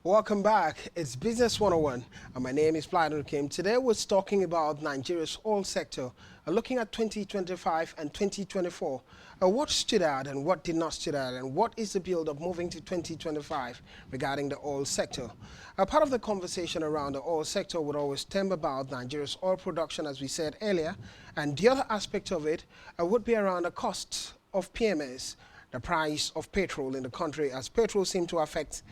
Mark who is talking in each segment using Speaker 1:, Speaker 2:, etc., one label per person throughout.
Speaker 1: Welcome back. It's Business 101, and my name is Platinum Kim. Today we're talking about Nigeria's oil sector, looking at 2025 and 2024. What stood out and what did not stood out, and what is the build of moving to 2025 regarding the oil sector? Part of the conversation around the oil sector would always stem about Nigeria's oil production, as we said earlier, and the other aspect of it would be around the cost of PMS, the price of petrol in the country, as petrol seems to affect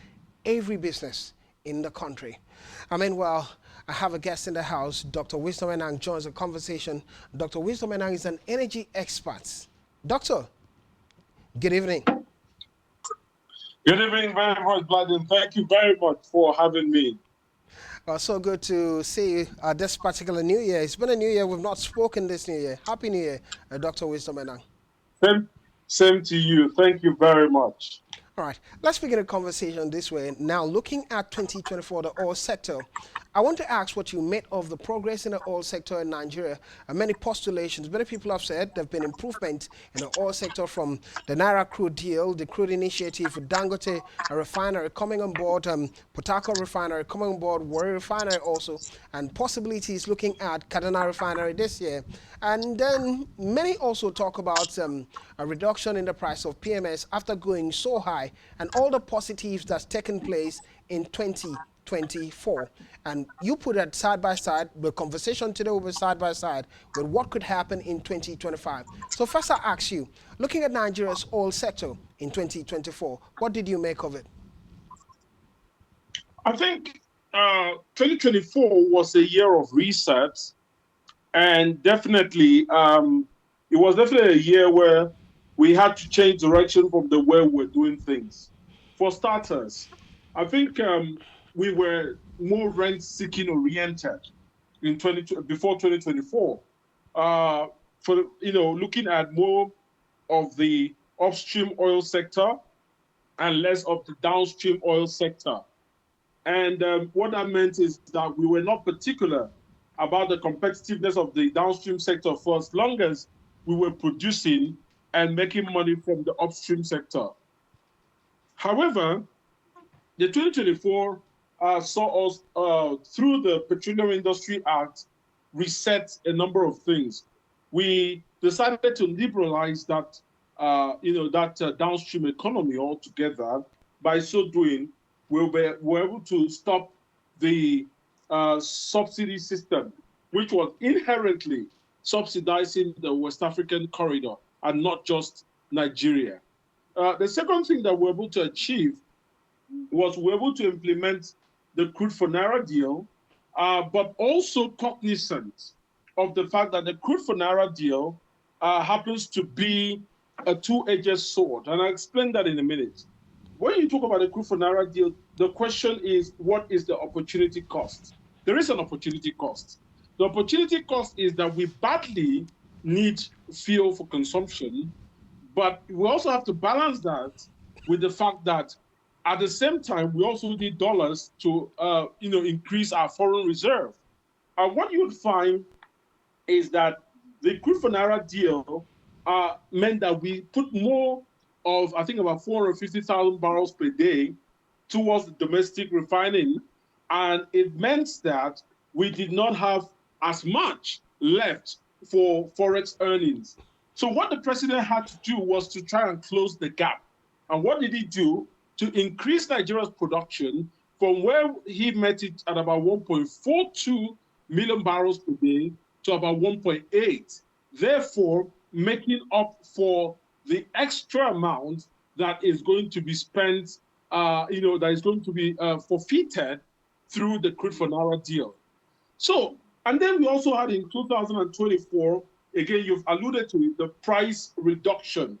Speaker 1: every business in the country. Well, I have a guest in the house. Dr. Wisdom Enang joins the conversation. Dr. Wisdom Enang is an energy expert. Doctor, good evening.
Speaker 2: Good evening very much, Bladen. Thank you very much for having me.
Speaker 1: So good to see you this particular new year. It's been a new year. We've not spoken this new year. Happy New Year, Dr. Wisdom Enang.
Speaker 2: Same, same to you. Thank you very much.
Speaker 1: All right, let's begin a conversation this way. Now, looking at 2024, the oil sector, I want to ask what you made of the progress in the oil sector in Nigeria. Many postulations, many people have said there have been improvements in the oil sector from the Naira crude deal, the crude initiative with Dangote, a refinery coming on board, Potako refinery coming on board, Warri refinery also, and possibilities looking at Kaduna refinery this year. And then many also talk about a reduction in the price of PMS after going so high and all the positives that's taken place in 2024. And you put that side by side, the conversation today will be side by side with what could happen in 2025. So first I ask you, looking at Nigeria's oil sector in 2024, what did you make of it?
Speaker 2: I think 2024 was a year of reset, and definitely it was definitely a year where we had to change direction from the way we're doing things. For starters, I think we were more rent-seeking oriented in 20 before 2024. For looking at more of the upstream oil sector and less of the downstream oil sector. And what that meant is that we were not particular about the competitiveness of the downstream sector for as long as we were producing and making money from the upstream sector. However, the 2024 saw us, through the Petroleum Industry Act, reset a number of things. We decided to liberalize that downstream economy altogether. By so doing, we were able to stop the subsidy system, which was inherently subsidizing the West African corridor and not just Nigeria. The second thing that we were able to achieve was we were able to implement the crude for Naira deal, but also cognizant of the fact that the crude for Naira deal happens to be a two-edged sword. And I'll explain that in a minute. When you talk about the crude for Naira deal, the question is, what is the opportunity cost? There is an opportunity cost. The opportunity cost is that we badly need fuel for consumption, but we also have to balance that with the fact that at the same time, we also need dollars to increase our foreign reserve. And what you would find is that the crude for Naira deal meant that we put more of, I think, about 450,000 barrels per day towards the domestic refining. And it meant that we did not have as much left for forex earnings. So what the president had to do was to try and close the gap. And what did he do? To increase Nigeria's production from where he met it at about 1.42 million barrels per day to about 1.8, therefore making up for the extra amount that is going to be spent, that is going to be forfeited through the crude for Naira deal. So, and then we also had in 2024, again, you've alluded to it, the price reduction.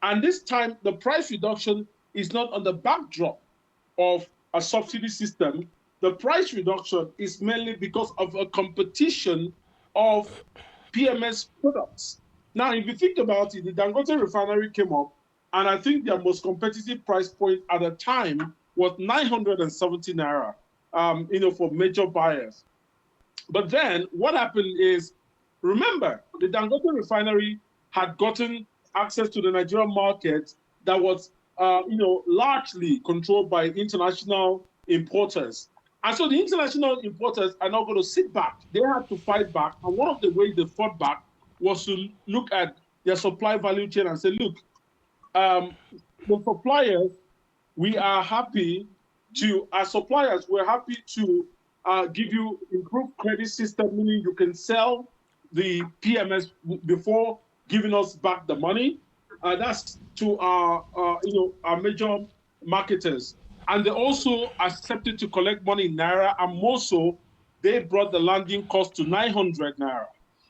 Speaker 2: And this time, the price reduction is not on the backdrop of a subsidy system. The price reduction is mainly because of a competition of PMS products. Now, if you think about it, the Dangote refinery came up, and I think their most competitive price point at the time was 970 naira, for major buyers. But then what happened is, remember, the Dangote refinery had gotten access to the Nigerian market that was, largely controlled by international importers. And so the international importers are not going to sit back. They had to fight back. And one of the ways they fought back was to look at their supply value chain and say, look, the suppliers, we are happy to, as suppliers, we're happy to give you improved credit system, meaning you can sell the PMS before giving us back the money. That's to our, our major marketers. And they also accepted to collect money in Naira, and more so, they brought the landing cost to 900 Naira.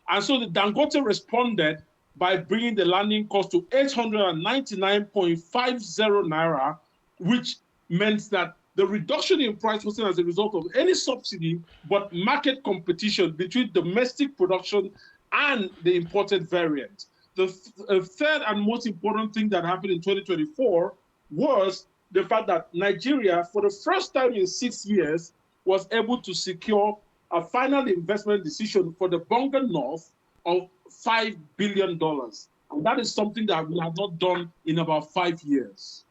Speaker 2: And so the Dangote responded by bringing the landing cost to 899.50 Naira, which meant that the reduction in price wasn't as a result of any subsidy, but market competition between domestic production and the imported variant. The third and most important thing that happened in 2024 was the fact that Nigeria, for the first time in 6 years, was able to secure a final investment decision for the Bonga North of $5 billion. And that is something that we have not done in about 5 years.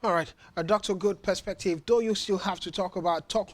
Speaker 1: All right, Dr. Good perspective. Though you still have to talk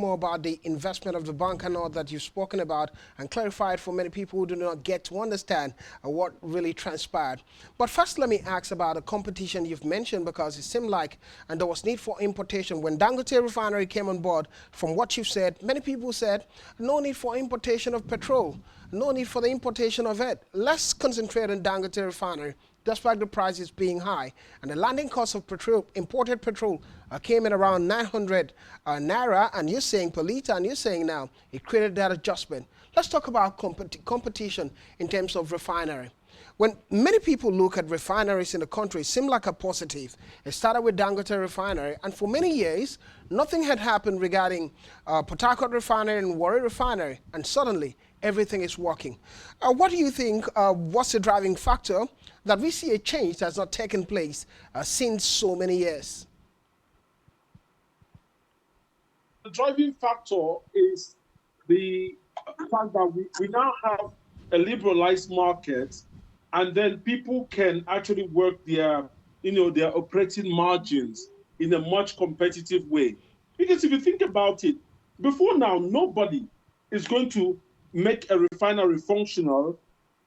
Speaker 1: more about the investment of the bank and all that you've spoken about and clarify it for many people who do not get to understand what really transpired. But first, let me ask about the competition you've mentioned, because it seemed like and there was need for importation. When Dangote refinery came on board, from what you've said, many people said no need for importation of petrol, no need for the importation of it. Let's concentrate on Dangote refinery, despite the prices being high. And the landing cost of petrol, imported petrol, came in around 900 Naira, and you're saying per liter, and you're saying now it created that adjustment. Let's talk about competition in terms of refinery. When many people look at refineries in the country, it seemed like a positive. It started with Dangote refinery, and for many years, nothing had happened regarding Port Harcourt refinery and Warri refinery, and suddenly everything is working. What do you think, what's the driving factor that we see a change that's not taken place since so many years?
Speaker 2: The driving factor is the fact that we now have a liberalized market, and then people can actually work their operating margins in a much competitive way. Because if you think about it, before now, nobody is going to make a refinery functional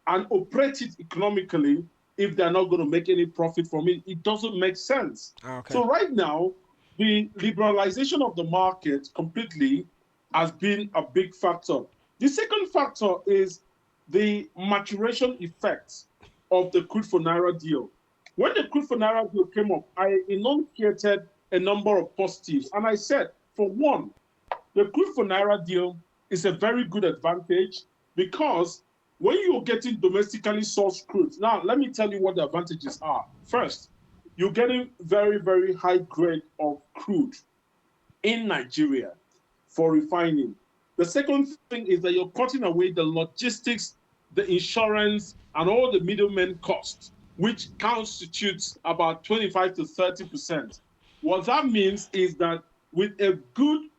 Speaker 2: and operate it economically if they're not going to make any profit from it. It doesn't make sense.
Speaker 1: Okay.
Speaker 2: So right now, the liberalization of the market completely has been a big factor. The second factor is the maturation effects of the crude for Naira deal. When the crude for Naira deal came up, I enunciated a number of positives. And I said, for one, the crude for Naira deal is a very good advantage, because when you're getting domestically sourced crude, now let me tell you what the advantages are. First, you're getting very, very high grade of crude in Nigeria for refining. The second thing is that you're cutting away the logistics, the insurance, and all the middlemen costs, which constitutes about 25 to 30%. What that means is that with a good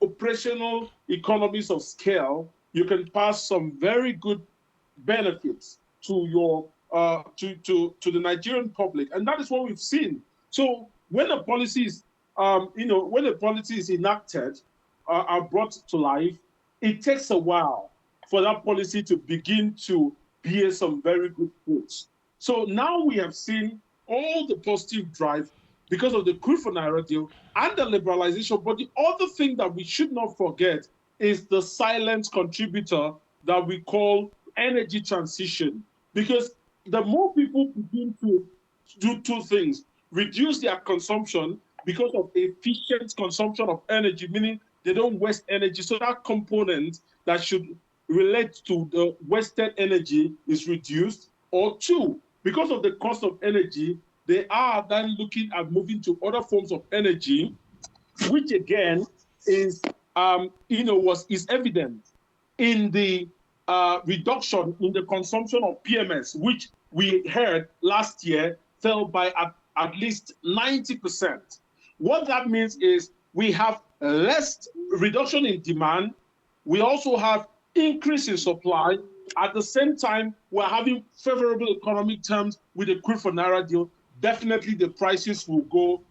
Speaker 2: operational economies of scale, you can pass some very good benefits to your to the Nigerian public, and that is what we've seen. So when a policy is when a policy is enacted are brought to life, it takes a while for that policy to begin to bear some very good fruits. So now we have seen all the positive drive because of the crude for Naira deal and the liberalization. But the other thing that we should not forget is the silent contributor that we call energy transition. Because the more people begin to do two things: reduce their consumption because of efficient consumption of energy, meaning they don't waste energy. So that component that should relate to the wasted energy is reduced. Or two, because of the cost of energy, they are then looking at moving to other forms of energy, which again is is evident in the reduction in the consumption of PMS, which we heard last year fell by at least 90%. What that means is we have less reduction in demand. We also have increase in supply. At the same time, we're having favorable economic terms with the crude for Naira deal. Definitely the prices will go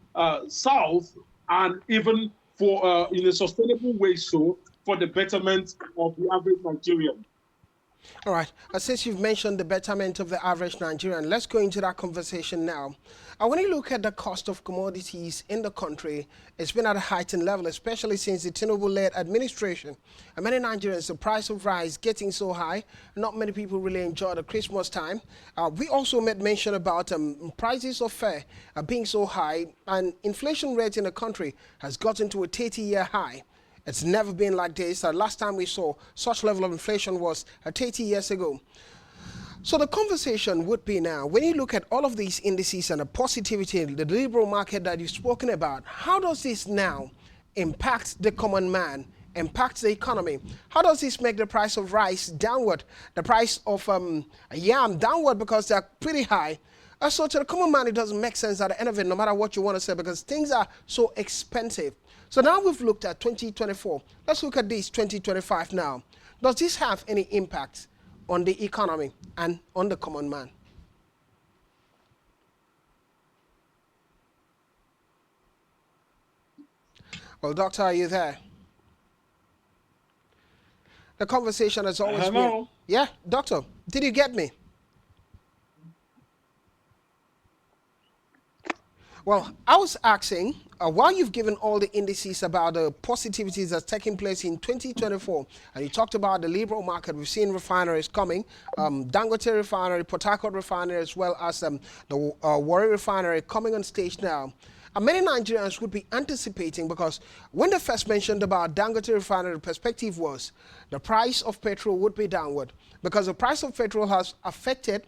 Speaker 2: south, and even for in a sustainable way, so for the betterment of the average Nigerian.
Speaker 1: All right. Since you've mentioned the betterment of the average Nigerian, let's go into that conversation now. When you look at the cost of commodities in the country, it's been at a heightened level, especially since the Tinubu-led administration. And many Nigerians, the price of rice getting so high, not many people really enjoy the Christmas time. We also made mention about prices of fare being so high, and inflation rate in the country has gotten to a 30-year high. It's never been like this. Last time we saw such level of inflation was 30 years ago. So the conversation would be now, when you look at all of these indices and the positivity in the liberal market that you've spoken about, how does this now impact the common man, impact the economy? How does this make the price of rice downward, the price of yam downward because they're pretty high? So to the common man, it doesn't make sense at the end of it, no matter what you want to say, because things are so expensive. So now we've looked at 2024. Let's look at this 2025 now. Does this have any impact on the economy and on the common man? Well, doctor, are you there? The conversation has always been...
Speaker 2: Hello.
Speaker 1: Yeah, doctor, did you get me? Well, I was asking, while you've given all the indices about the positivities that's taking place in 2024, and you talked about the liberal market, we've seen refineries coming, Dangote refinery, Port Harcourt refinery, as well as the Warri refinery coming on stage now. And many Nigerians would be anticipating, because when they first mentioned about Dangote refinery, the perspective was the price of petrol would be downward, because the price of petrol has affected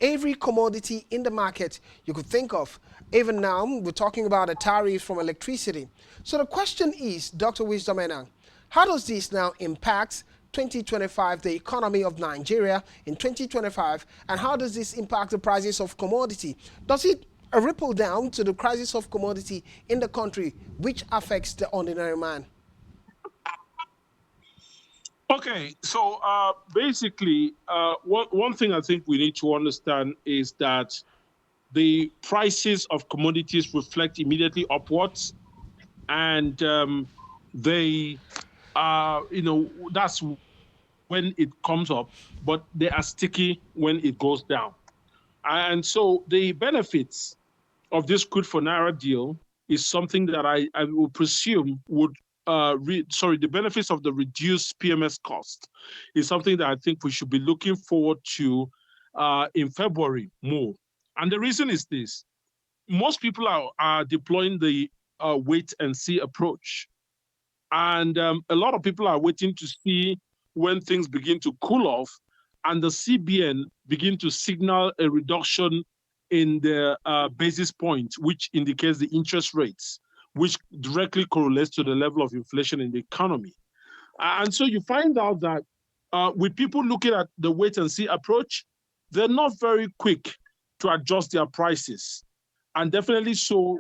Speaker 1: every commodity in the market you could think of. Even now, we're talking about a tariff from electricity. So the question is, Dr. Wisdom Enang, how does this now impact 2025, the economy of Nigeria in 2025, and how does this impact the prices of commodity? Does it ripple down to the crisis of commodity in the country, which affects the ordinary man?
Speaker 2: Okay, so basically, one thing I think we need to understand is that the prices of commodities reflect immediately upwards, and they that's when it comes up, but they are sticky when it goes down. And so the benefits of this crude for Naira deal is something that I would presume would the benefits of the reduced PMS cost is something that I think we should be looking forward to in February more. And the reason is this: most people are deploying the wait and see approach, and a lot of people are waiting to see when things begin to cool off, and the CBN begin to signal a reduction in the basis point, which indicates the interest rates, which directly correlates to the level of inflation in the economy. And so you find out that with people looking at the wait and see approach, they're not very quick to adjust their prices. And definitely so,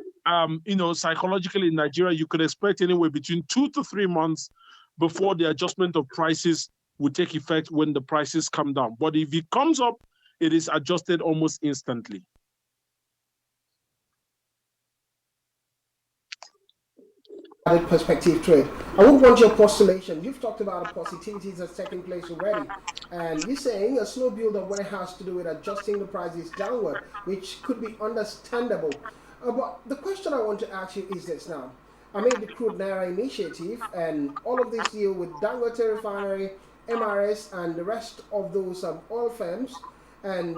Speaker 2: psychologically in Nigeria, you could expect anywhere between 2 to 3 months before the adjustment of prices would take effect when the prices come down. But if it comes up, it is adjusted almost instantly.
Speaker 1: Perspective trade. I would want your postulation. You've talked about the positivities that's taking place already, and you're saying a slow build up when it has to do with adjusting the prices downward, which could be understandable. But the question I want to ask you is this now. I made the Crude Naira initiative, and all of this deal with Dangote refinery, MRS, and the rest of those oil firms, and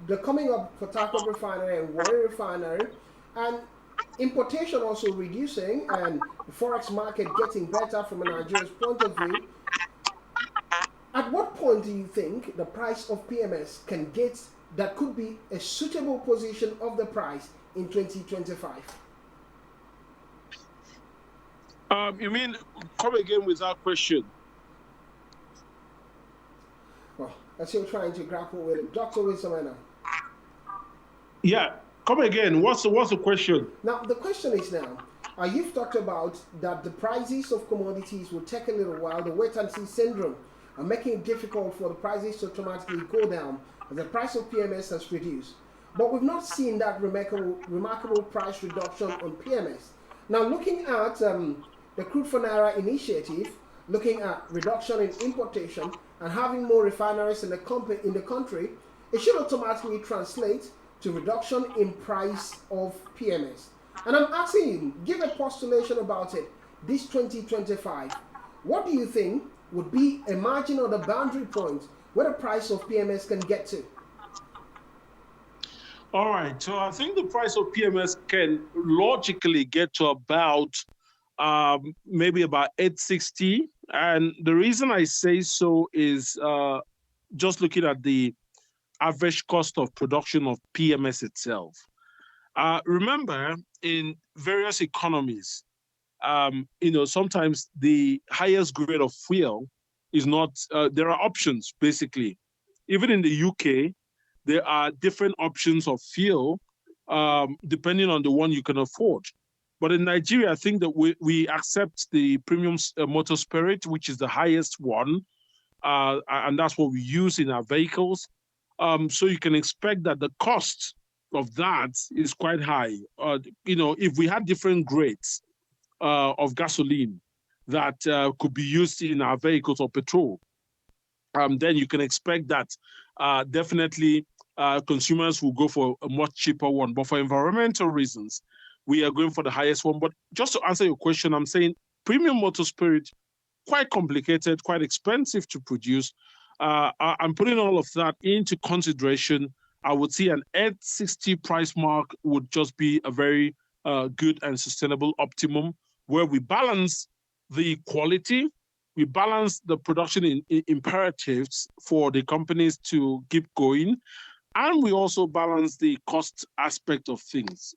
Speaker 1: the coming up for Port Harcourt refinery and Warri refinery, and importation also reducing, and the forex market getting better from a Nigeria's point of view. At what point do you think the price of PMS can get that could be a suitable position of the price in 2025?
Speaker 2: You mean, come again with that question?
Speaker 1: Well, as you're trying to grapple with it, Dr. Wisdomena.
Speaker 2: Yeah, come again. What's the question?
Speaker 1: Now, the question is now, you've talked about that the prices of commodities will take a little while, the wait and see syndrome, making it difficult for the prices to automatically go down as the price of PMS has reduced. But we've not seen that remarkable price reduction on PMS. Now, looking at the Crude for Naira initiative, looking at reduction in importation and having more refineries in the country, it should automatically translate to reduction in price of PMS. And I'm asking you, give a postulation about it this 2025. What do you think would be a margin or the boundary point where the price of PMS can get to?
Speaker 2: All right. So I think the price of PMS can logically get to about maybe about 860. And the reason I say so is just looking at the average cost of production of PMS itself. Remember, in various economies, sometimes the highest grade of fuel is not, there are options basically. Even in the UK, there are different options of fuel depending on the one you can afford. But in Nigeria, I think that we accept the premium motor spirit, which is the highest one, and that's what we use in our vehicles. So you can expect that the cost of that is quite high. If we had different grades of gasoline that could be used in our vehicles or petrol, then you can expect that definitely consumers will go for a much cheaper one. But for environmental reasons, we are going for the highest one. But just to answer your question, I'm saying premium motor spirit, quite complicated, quite expensive to produce. I'm putting all of that into consideration. I would see an 860 price mark would just be a very good and sustainable optimum where we balance the quality, we balance the production imperatives for the companies to keep going, and we also balance the cost aspect of things.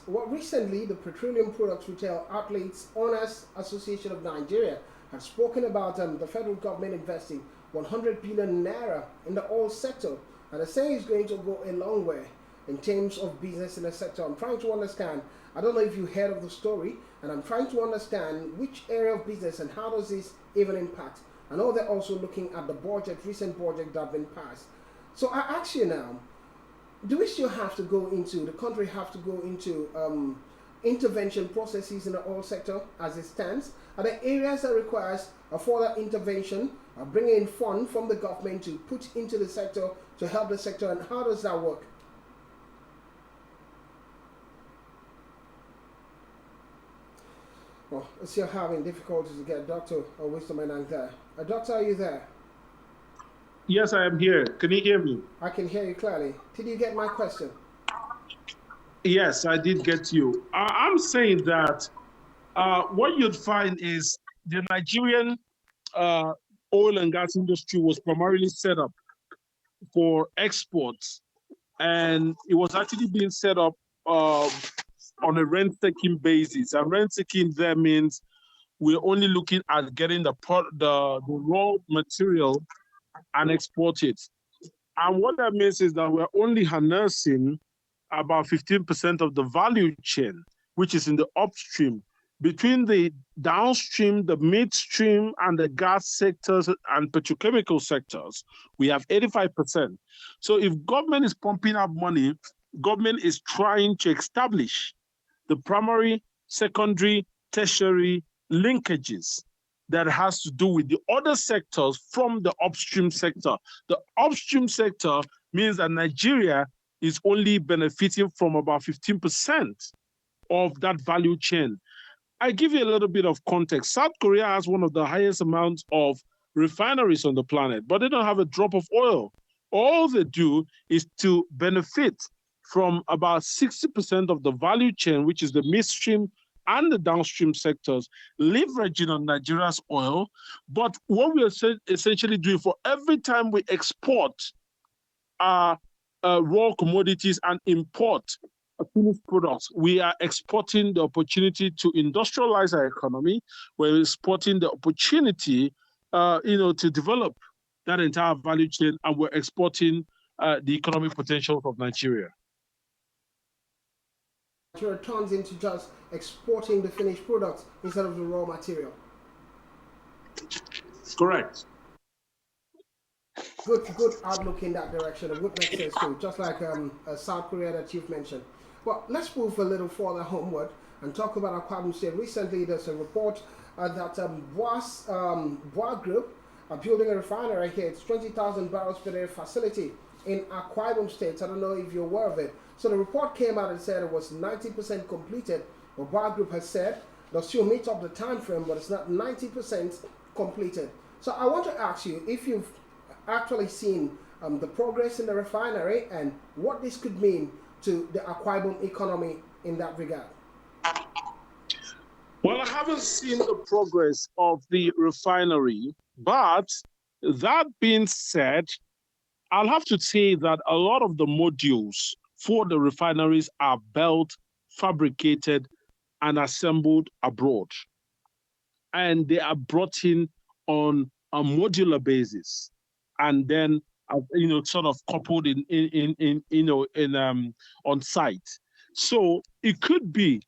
Speaker 1: Well, recently, the Petroleum Products Retail Outlets Owners Association of Nigeria has spoken about the federal government investing 100 billion naira in the oil sector, and they're saying it's going to go a long way in terms of business in the sector. I'm trying to understand. I don't know if you heard of the story, and I'm trying to understand which area of business and how does this even impact. I know they're also looking at the budget, recent budget that have been passed. So I ask you now, do we still have to go into, the country have to go into intervention processes in the oil sector as it stands? Are there areas that requires a further intervention, bringing in funds from the government to put into the sector to help the sector, and how does that work? Well, it's you're having difficulties to get Dr. Wisdom Enang there. Doctor, are you there?
Speaker 2: Yes, I am here. Can you hear me?
Speaker 1: I can hear you clearly. Did you get my question?
Speaker 2: Yes, I did get you. I'm saying that what you'd find is the Nigerian oil and gas industry was primarily set up for exports, and it was actually being set up on a rent-taking basis. And rent-taking there means we're only looking at getting the raw material and export it. And what that means is that we're only harnessing about 15% of the value chain, which is in the upstream. Between the downstream, the midstream, and the gas sectors and petrochemical sectors, we have 85%. So if government is pumping up money, government is trying to establish the primary, secondary, tertiary linkages that has to do with the other sectors from the upstream sector. The upstream sector means that Nigeria is only benefiting from about 15% of that value chain. I give you a little bit of context. South Korea has one of the highest amounts of refineries on the planet, but they don't have a drop of oil. All they do is to benefit from about 60% of the value chain, which is the midstream and the downstream sectors, leveraging on Nigeria's oil. But what we are essentially doing, for every time we export raw commodities and import finished products, we are exporting the opportunity to industrialize our economy. We're exporting the opportunity to develop that entire value chain, and we're exporting the economic potential of Nigeria.
Speaker 1: Nigeria turns into just exporting the finished products instead of the raw material.
Speaker 2: Correct.
Speaker 1: Good outlook in that direction. It would make sense too, just like South Korea that you've mentioned. Well, let's move a little further homeward and talk about Aqua State. Recently, there's a report that Bois Group are building a refinery here. It's 20,000 barrels per day facility in Aqua State. I don't know if you're aware of it. So the report came out and said it was 90% completed. But Bois Group has said they'll still meet up the time frame, but it's not 90% completed. So I want to ask you if you've actually seen the progress in the refinery and what this could mean to the Akwa Ibom economy in that regard.
Speaker 2: Well, I haven't seen the progress of the refinery, but that being said, I'll have to say that a lot of the modules for the refineries are built, fabricated, and assembled abroad. And they are brought in on a modular basis, and then sort of coupled in on site. So it could be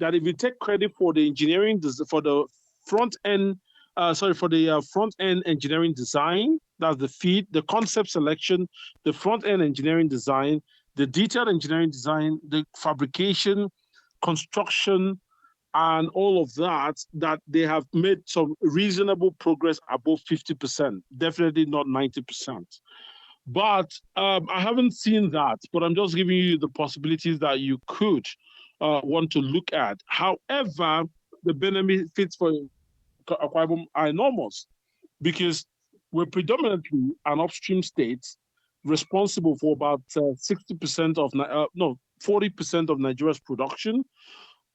Speaker 2: that if you take credit for the engineering for the front end, for the front end engineering design, that's the feed, the concept selection, the front end engineering design, the detailed engineering design, the fabrication, construction, and all of that, that they have made some reasonable progress above 50%, definitely not 90%. But I haven't seen that, but I'm just giving you the possibilities that you could want to look at. However, the benefits for Akwa Ibom are enormous because we're predominantly an upstream state responsible for about 60% of, 40% of Nigeria's production.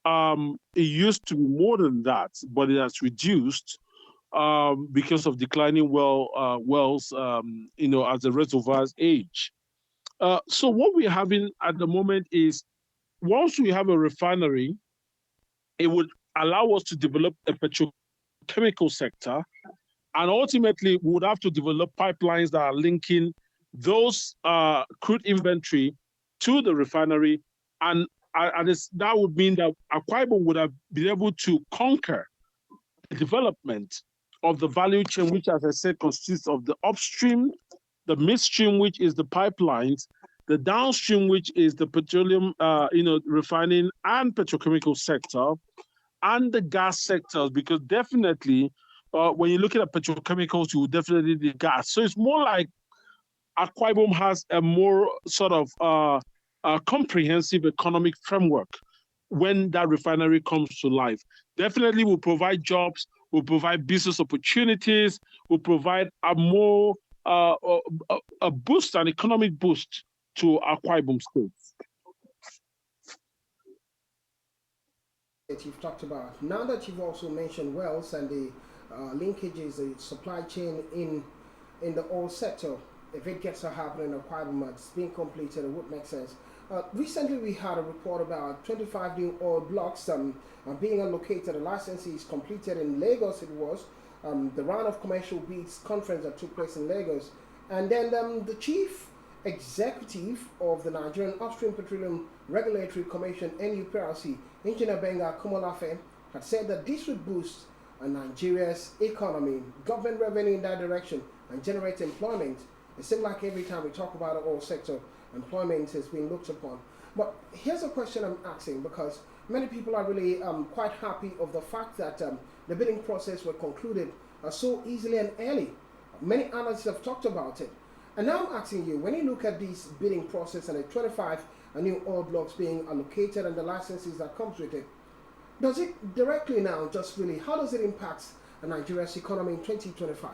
Speaker 2: It used to be more than that, but it has reduced because of declining wells, as the reservoirs age. So what we're having at the moment is once we have a refinery, it would allow us to develop a petrochemical sector, and ultimately we would have to develop pipelines that are linking those crude inventory to the refinery, and that would mean that Akwa Ibom would have been able to conquer the development of the value chain, which, as I said, consists of the upstream, the midstream, which is the pipelines, the downstream, which is the petroleum, refining and petrochemical sector, and the gas sectors, because definitely, when you're looking at petrochemicals, you will definitely need gas. So it's more like Akwa Ibom has a more sort of comprehensive economic framework when that refinery comes to life. Definitely will provide jobs, will provide business opportunities, will provide a more a boost, an economic boost to Akwa Ibom State.
Speaker 1: That you've talked about. Now that you've also mentioned wells and the linkages, the supply chain in the oil sector, if it gets to happen in Akwa Ibom, it's being completed, it would make sense. Recently, we had a report about 25 new oil blocks being allocated. The license is completed in Lagos. It was the round of commercial bids conference that took place in Lagos, and then the chief executive of the Nigerian Upstream Petroleum Regulatory Commission (NUPRC), Engineer Benga Kumolafe, had said that this would boost Nigeria's economy, government revenue in that direction, and generate employment. It seems like every time we talk about the oil sector, employment is being looked upon. But here's a question I'm asking, because many people are really quite happy of the fact that the bidding process was concluded so easily and early. Many analysts have talked about it. And now I'm asking you, when you look at this bidding process and the 25 new oil blocks being allocated and the licenses that comes with it, does it directly now just really, how does it impact Nigeria's economy in 2025?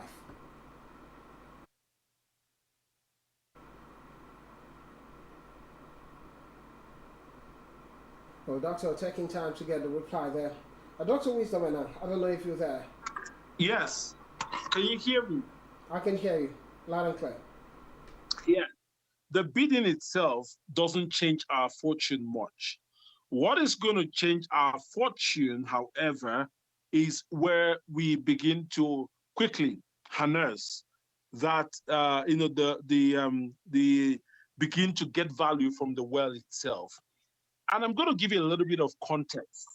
Speaker 1: Well, Doctor, taking time to get the reply there. Dr. Wisdom, I don't know if you're there.
Speaker 2: Yes. Can you hear me?
Speaker 1: I can hear you loud and clear.
Speaker 2: Yeah. The bidding itself doesn't change our fortune much. What is going to change our fortune, however, is where we begin to quickly harness that the begin to get value from the well itself. And I'm going to give you a little bit of context.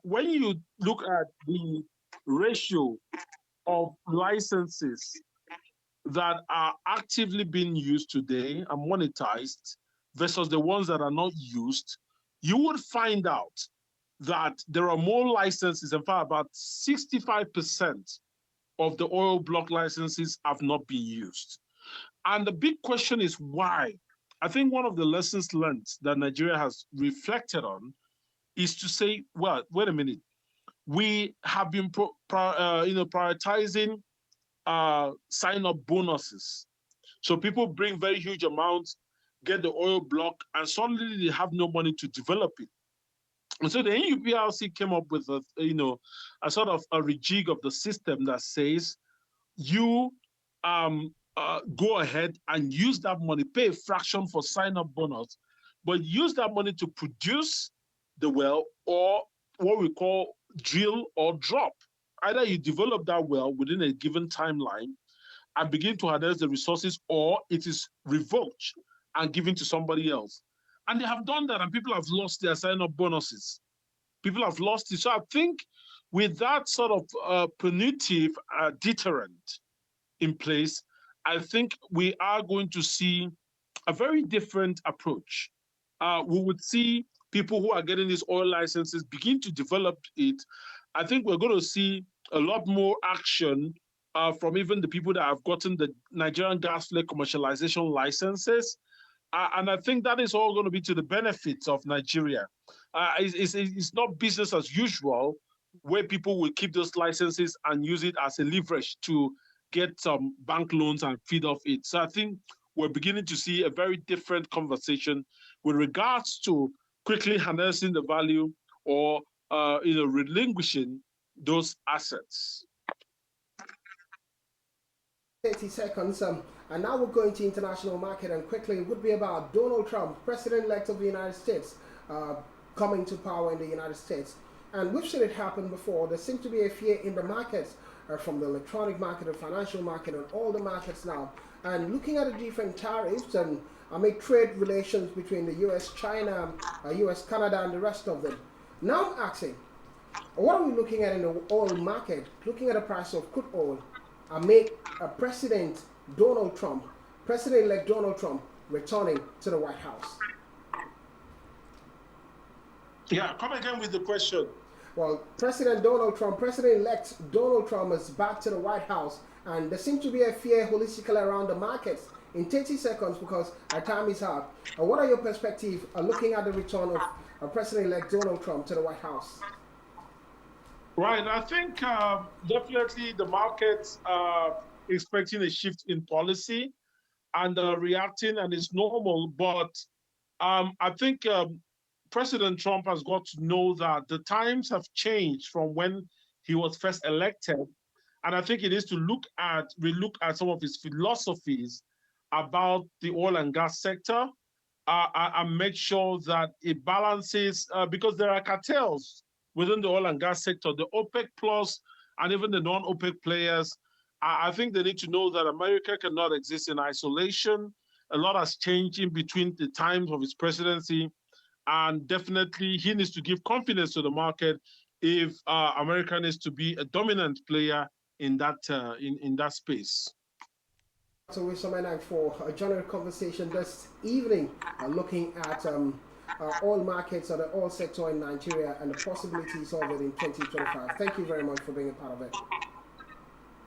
Speaker 2: When you look at the ratio of licenses that are actively being used today and monetized versus the ones that are not used, you would find out that there are more licenses. In fact, about 65% of the oil block licenses have not been used. And the big question is why? I think one of the lessons learned that Nigeria has reflected on is to say, well, wait a minute. We have been prioritizing sign-up bonuses. So people bring very huge amounts, get the oil block, and suddenly they have no money to develop it. And so the NUPRC came up with a sort of a rejig of the system that says you go ahead and use that money, pay a fraction for sign-up bonus, but use that money to produce the well, or what we call drill or drop. Either you develop that well within a given timeline and begin to harness the resources, or it is revoked and given to somebody else. And they have done that, and people have lost their sign-up bonuses. People have lost it. So I think with that sort of punitive deterrent in place, I think we are going to see a very different approach. We would see people who are getting these oil licenses begin to develop it. I think we're going to see a lot more action from even the people that have gotten the Nigerian gas field commercialization licenses. And I think that is all going to be to the benefit of Nigeria. It's not business as usual, where people will keep those licenses and use it as a leverage to get some bank loans and feed off it. So I think we're beginning to see a very different conversation with regards to quickly harnessing the value or relinquishing those assets.
Speaker 1: 30 seconds, and now we're going to international market, and quickly it would be about Donald Trump, President-elect of the United States, coming to power in the United States. And we've seen it happen before. There seems to be a fear in the markets, from the electronic market, the financial market, and all the markets now. And looking at the different tariffs and amid trade relations between the US, China, US, Canada, and the rest of them. Now I'm asking, what are we looking at in the oil market? Looking at the price of crude oil, amid President-elect Donald Trump returning to the White House.
Speaker 2: Yeah, come again with the question.
Speaker 1: Well, President-elect Donald Trump is back to the White House, and there seems to be a fear holistically around the markets. In 30 seconds, because our time is up, what are your perspectives looking at the return of President-elect Donald Trump to the White House?
Speaker 2: Right, I think definitely the markets are expecting a shift in policy and reacting, and it's normal. But I think President Trump has got to know that the times have changed from when he was first elected, and I think he needs to relook at some of his philosophies about the oil and gas sector, and make sure that it balances, because there are cartels within the oil and gas sector, the OPEC plus and even the non-OPEC players. I think they need to know that America cannot exist in isolation. A lot has changed in between the times of his presidency, and definitely he needs to give confidence to the market if America needs to be a dominant player in that in that space.
Speaker 1: So with some Enang for a general conversation this evening, looking at oil markets or the oil sector in Nigeria and the possibilities of it in 2025. Thank you very much for being a part of it.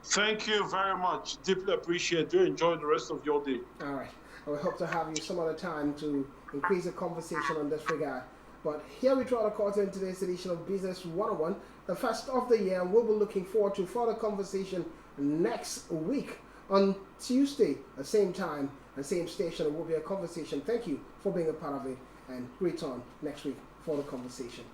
Speaker 2: Thank you very much. Deeply appreciate you. Enjoy the rest of your day.
Speaker 1: All right. We hope to have you some other time to increase the conversation on this regard. But here we draw the curtain in today's edition of Business 101, the first of the year, and we'll be looking forward to further conversation next week on Tuesday, the same time and same station. It will be a conversation. Thank you for being a part of it, and return next week for the conversation.